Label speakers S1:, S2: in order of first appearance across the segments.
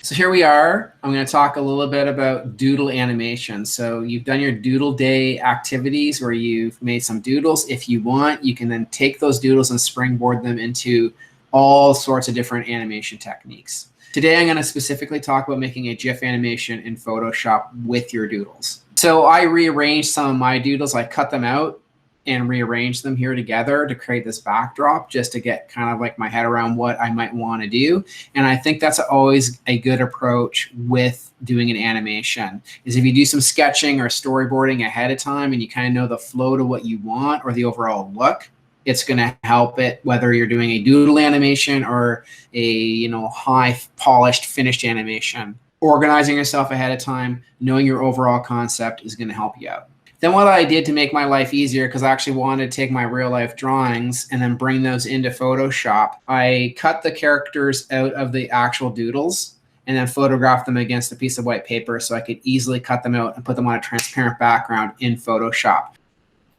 S1: So here we are. I'm going to talk a little bit about doodle animation. So you've done your Doodle Day activities where you've made some doodles. If you want, you can then take those doodles and springboard them into all sorts of different animation techniques. Today, I'm going to specifically talk about making a GIF animation in Photoshop with your doodles. So I rearranged some of my doodles. I cut them out and rearrange them here together to create this backdrop, just to get kind of like my head around what I might want to do. And I think that's always a good approach with doing an animation, is if you do some sketching or storyboarding ahead of time and you kind of know the flow to what you want or the overall look, it's going to help it whether you're doing a doodle animation or a high polished finished animation. Organizing yourself ahead of time, knowing your overall concept is going to help you out. Then what I did to make my life easier, because I actually wanted to take my real life drawings and then bring those into Photoshop, I cut the characters out of the actual doodles and then photographed them against a piece of white paper so I could easily cut them out and put them on a transparent background in Photoshop.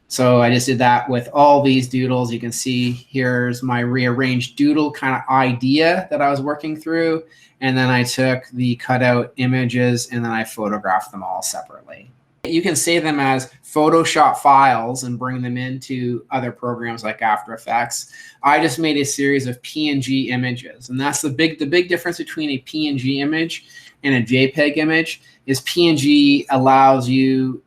S1: So I just did that with all these doodles. You can see here's my rearranged doodle kind of idea that I was working through. And then I took the cutout images and then I photographed them all separately. You can save them as Photoshop files and bring them into other programs like After Effects. I just made a series of PNG images, and that's the big difference between a PNG image and a JPEG image is PNG allows you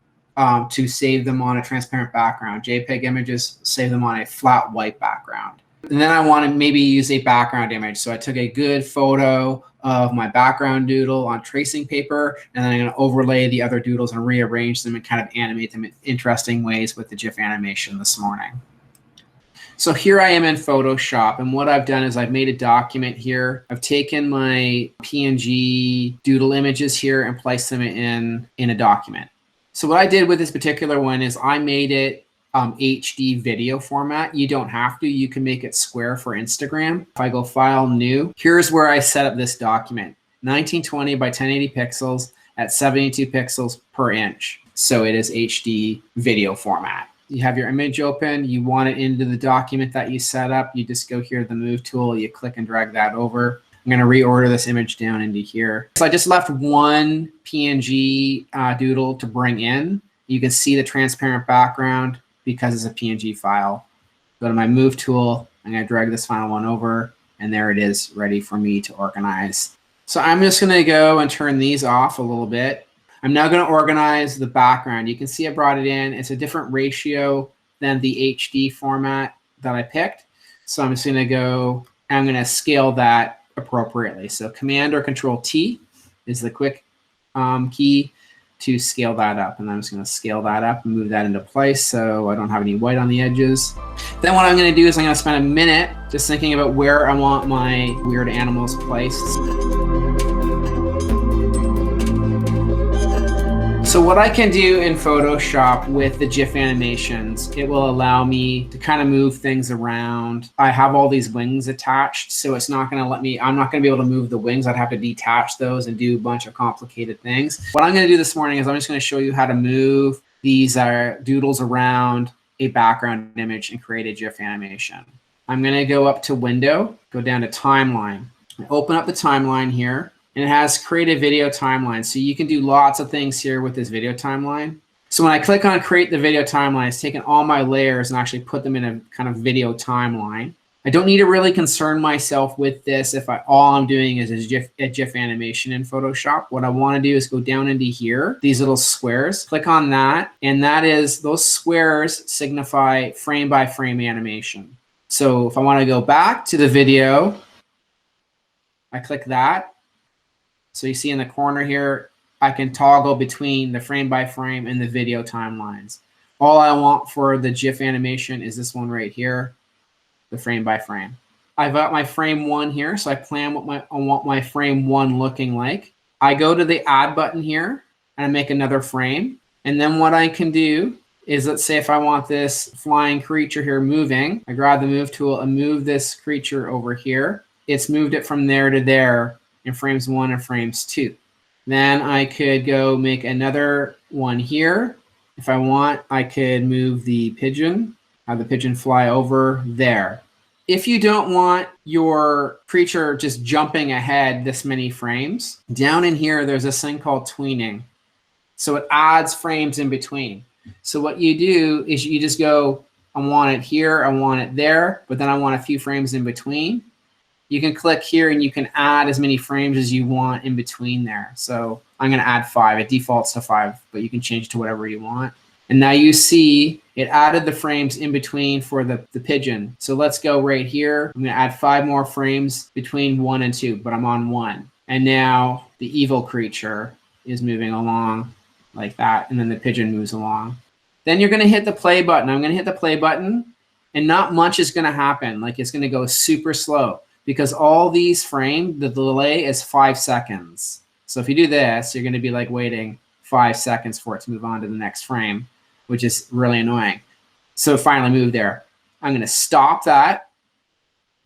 S1: to save them on a transparent background. JPEG images save them on a flat white background. And then I want to maybe use a background image. So I took a good photo of my background doodle on tracing paper, and then I'm going to overlay the other doodles and rearrange them and kind of animate them in interesting ways with the GIF animation this morning. So here I am in Photoshop, and what I've done is I've made a document here. I've taken my PNG doodle images here and placed them in a document. So what I did with this particular one is I made it HD video format. You don't have to. You can make it square for Instagram. If I go File, New, here's where I set up this document. 1920 by 1080 pixels at 72 pixels per inch. So it is HD video format. You have your image open. You want it into the document that you set up. You just go here to the Move tool. You click and drag that over. I'm going to reorder this image down into here. So I just left one PNG doodle to bring in. You can see the transparent background because it's a PNG file. Go to my Move tool. I'm going to drag this final one over, and there it is, ready for me to organize. So I'm just going to go and turn these off a little bit. I'm now going to organize the background. You can see I brought it in. It's a different ratio than the HD format that I picked. So I'm just going to go, and I'm going to scale that appropriately. So Command or Control T is the quick key to scale that up. And I'm just going to scale that up and move that into place so I don't have any white on the edges. Then what I'm going to do is I'm going to spend a minute just thinking about where I want my weird animals placed. So what I can do in Photoshop with the GIF animations, it will allow me to kind of move things around. I have all these wings attached, so it's not going to let me, I'm not going to be able to move the wings. I'd have to detach those and do a bunch of complicated things. What I'm going to do this morning is I'm just going to show you how to move these doodles around a background image and create a GIF animation. I'm going to go up to Window, go down to Timeline, open up the timeline here. And it has create a video timeline. So you can do lots of things here with this video timeline. So when I click on create the video timeline, it's taken all my layers and actually put them in a kind of video timeline. I don't need to really concern myself with this if all I'm doing is a GIF animation in Photoshop. What I want to do is go down into here, these little squares, click on that. And that is, those squares signify frame by frame animation. So if I want to go back to the video, I click that. So you see in the corner here, I can toggle between the frame by frame and the video timelines. All I want for the GIF animation is this one right here, the frame by frame. I've got my frame 1 here, so I plan what I want my frame 1 looking like. I go to the add button here and I make another frame. And then what I can do is, let's say if I want this flying creature here moving, I grab the Move tool and move this creature over here. It's moved it from there to there in frames 1 and frames 2. Then I could go make another one here. If I want, I could move the pigeon, have the pigeon fly over there. If you don't want your creature just jumping ahead this many frames, down in here, there's this thing called tweening. So it adds frames in between. So what you do is you just go, I want it here, I want it there, but then I want a few frames in between. You can click here and you can add as many frames as you want in between there. So I'm going to add 5. It defaults to 5, but you can change to whatever you want. And now you see it added the frames in between for the pigeon. So let's go right here. I'm going to add 5 more frames between 1 and 2, but I'm on 1. And now the evil creature is moving along like that, and then the pigeon moves along. Then you're going to hit the play button. I'm going to hit the play button, and not much is going to happen. Like, it's going to go super slow because all these frames, the delay is 5 seconds. So if you do this, you're going to be like waiting 5 seconds for it to move on to the next frame, which is really annoying. So finally moved there. I'm going to stop that.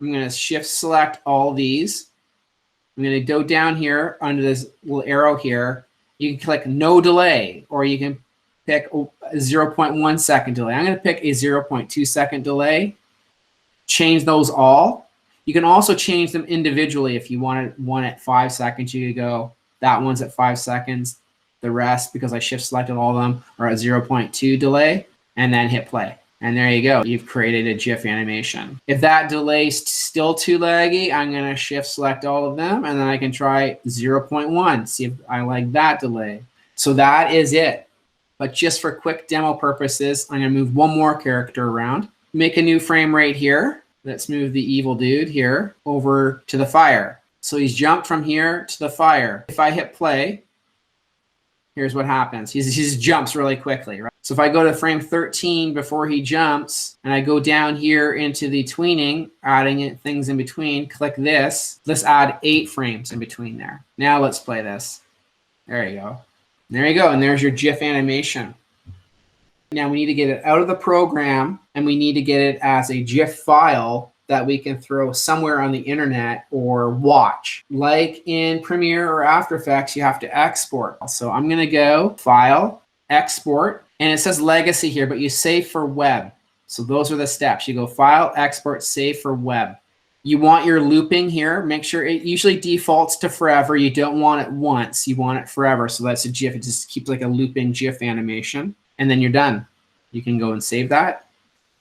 S1: I'm going to shift select all these. I'm going to go down here under this little arrow here. You can click no delay, or you can pick a 0.1 second delay. I'm going to pick a 0.2 second delay. Change those all. You can also change them individually. If you want one at 5 seconds, you could go, that one's at 5 seconds. The rest, because I shift selected all of them, are at 0.2 delay, and then hit play. And there you go. You've created a GIF animation. If that delay is still too laggy, I'm going to shift select all of them, and then I can try 0.1, see if I like that delay. So that is it. But just for quick demo purposes, I'm going to move one more character around. Make a new frame right here. Let's move the evil dude here over to the fire. So he's jumped from here to the fire. If I hit play, here's what happens. He just jumps really quickly, right? So if I go to frame 13 before he jumps, and I go down here into the tweening, adding things in between, click this. Let's add 8 frames in between there. Now let's play this. There you go. There you go, and there's your GIF animation. Now we need to get it out of the program, and we need to get it as a GIF file that we can throw somewhere on the internet or watch. Like in Premiere or After Effects, you have to export. So I'm going to go File, Export, and it says Legacy here, but you save for web. So those are the steps. You go File, Export, Save for web. You want your looping here. Make sure it usually defaults to forever. You don't want it once. You want it forever. So that's a GIF. It just keeps like a looping GIF animation. And then you're done. You can go and save that.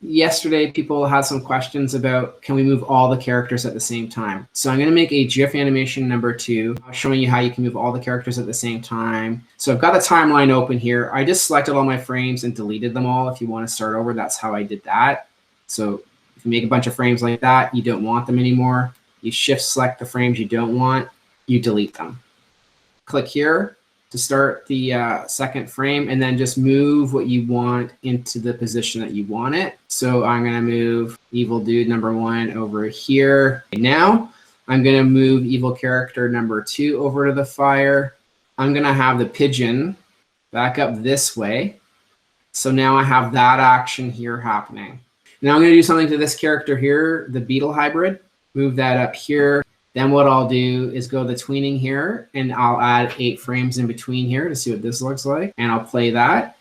S1: Yesterday, people had some questions about, can we move all the characters at the same time? So I'm going to make a GIF animation number 2, showing you how you can move all the characters at the same time. So I've got the timeline open here. I just selected all my frames and deleted them all. If you want to start over, that's how I did that. So if you make a bunch of frames like that, you don't want them anymore. You shift select the frames you don't want, you delete them. Click here to start the second frame, and then just move what you want into the position that you want it. So I'm going to move evil dude number 1 over here. Now I'm going to move evil character number 2 over to the fire. I'm going to have the pigeon back up this way. So now I have that action here happening. Now I'm going to do something to this character here, the beetle hybrid. Move that up here. Then what I'll do is go to the tweening here, and I'll add 8 frames in between here to see what this looks like, and I'll play that.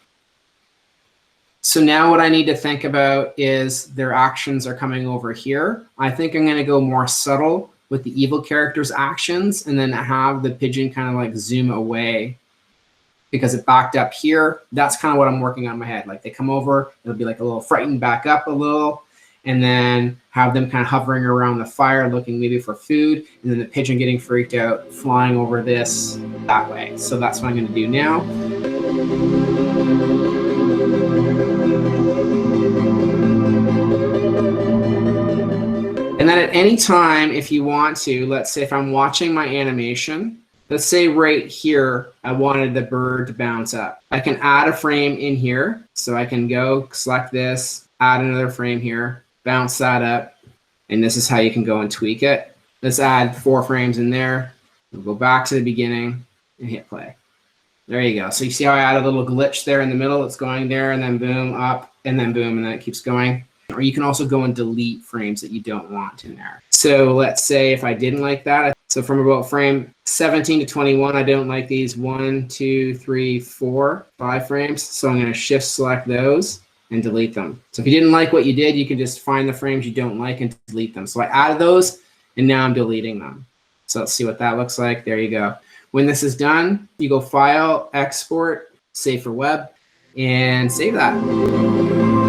S1: So now what I need to think about is their actions are coming over here. I think I'm going to go more subtle with the evil character's actions, and then have the pigeon kind of like zoom away because it backed up here. That's kind of what I'm working on in my head. Like they come over, it'll be like a little frightened back up a little, and then have them kind of hovering around the fire looking maybe for food, and then the pigeon getting freaked out, flying over this that way. So that's what I'm going to do now. And then at any time, if you want to, let's say if I'm watching my animation, let's say right here, I wanted the bird to bounce up. I can add a frame in here. So I can go select this, add another frame here, bounce that up, and this is how you can go and tweak it. Let's add 4 frames in there. We'll go back to the beginning and hit play. There you go. So you see how I added a little glitch there in the middle? It's going there, and then boom, up, and then boom, and then it keeps going. Or you can also go and delete frames that you don't want in there. So let's say if I didn't like that, so from about frame 17 to 21, I don't like these 1, 2, 3, 4, 5 frames. So I'm going to shift select those and delete them. So if you didn't like what you did, you can just find the frames you don't like and delete them. So I added those, and now I'm deleting them. So let's see what that looks like. There you go. When this is done, you go File, Export, Save for Web, and save that.